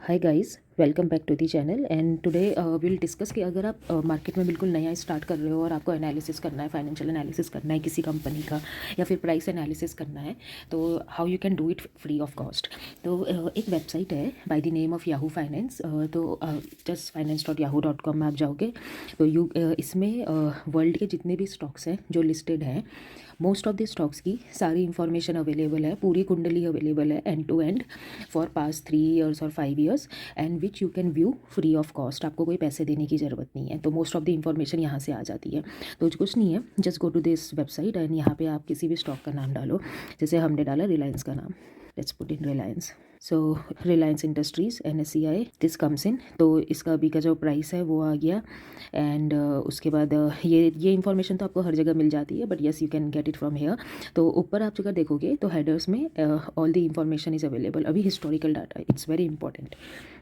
Hi guys, welcome back to the channel. And today will discuss कि अगर आप market में बिल्कुल नया स्टार्ट कर रहे हो और आपको एनालिसिस करना है, फाइनेंशियल एनालिसिस करना है किसी कंपनी का, या फिर प्राइस एनालिसिस करना है, तो how you can do it free of cost. तो एक वेबसाइट है by the name of Yahoo finance. तो जस्ट finance.yahoo.com में आप जाओगे तो इसमें वर्ल्ड के जितने भी स्टॉक्स हैं जो लिस्टेड हैं, मोस्ट ऑफ द स्टॉक्स की सारी इंफॉर्मेशन अवेलेबल है, पूरी कुंडली अवेलेबल है end to end for past 3 years और 5 years, and which you can view free of cost. आपको कोई पैसे देने की ज़रूरत नहीं है। तो मोस्ट ऑफ द इंफॉर्मेशन यहाँ से आ जाती है। तो कुछ नहीं है, just go to this website and यहाँ पे आप किसी भी स्टॉक का नाम डालो। जैसे हमने डाला रिलायंस का नाम, let's put in Reliance. So Reliance industries NSCI this comes in. तो इसका अभी का जो प्राइस है वो आ गया। एंड उसके बाद ये इन्फॉर्मेशन तो आपको हर जगह मिल जाती है, but yes you can get it from here. तो ऊपर आप अगर देखोगे तो हेडर्स में all the information is available. अभी historical data, it's very important.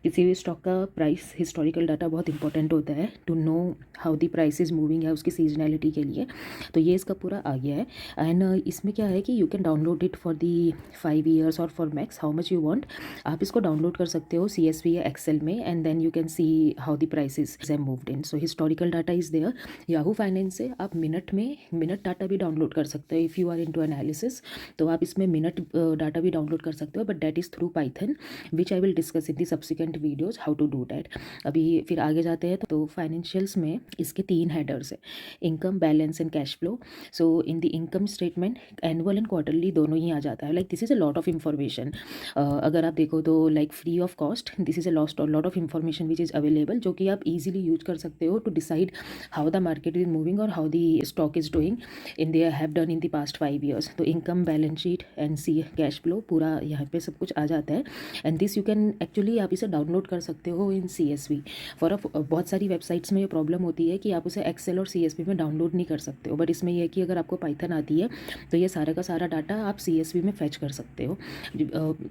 किसी भी स्टॉक का प्राइस हिस्टोरिकल डाटा बहुत इंपॉर्टेंट होता है to know how the price is moving है उसकी सीजनैलिटी के लिए। तो ये इसका पूरा आ गया है। एंड इसमें क्या है कि you can download it for the 5 years और for max how much you want. आप इसको डाउनलोड कर सकते हो CSV या एक्सेल में, and then you can see how the prices have moved in. So historical data is there. Yahoo Finance से आप मिनट डाटा भी डाउनलोड कर सकते हो if you are into analysis. तो आप इसमें मिनट डाटा भी डाउनलोड कर सकते हो, but that is through Python, which I will discuss in the subsequent videos how to do that. अभी फिर आगे जाते हैं। तो फाइनेंशियल्स में इसके 3 हेडर्स है, income, balance and cash flow. So in the income statement annual and quarterly दोनों ही आ जाता है। Like this is a lot of information. अगर आप देखो तो like free of cost, this is a lot of information which is available, जो कि आप इजीली यूज कर सकते हो to decide how the market is moving और how the stock is doing in they have done in the past 5 years। तो income, balance sheet and see cash flow पूरा यहाँ पे सब कुछ आ जाता है। And this you can actually आप इसे डाउनलोड कर सकते हो इन CSV। फॉर बहुत सारी वेबसाइट्स में ये प्रॉब्लम होती है कि आप उसे एक्सेल और CSV में डाउनलोड नहीं कर सकते हो, बट इसमें यह है कि अगर आपको पाइथन आती है तो ये सारा का सारा डाटा आप CSV में फैच कर सकते हो।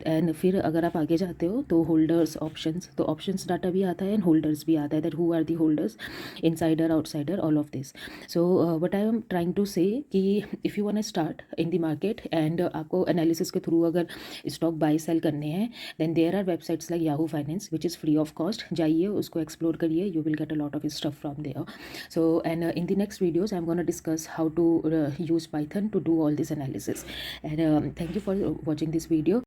एंड फिर अगर आप आगे जाते हो तो होल्डर्स, ऑप्शंस, तो ऑप्शंस डाटा भी आता है एंड होल्डर्स भी आता है, that who are the holders, insider, outsider, all of this. So what I am trying to say कि if you want to start in the market and आपको analysis के through अगर स्टॉक बाय सेल करने हैं, then there are websites like Yahoo Finance which is free of cost. जाइए, उसको explore करिए, you will get a lot of stuff from there. So and in the next videos I am gonna discuss how to use Python to do all this analysis. And thank you for watching this video.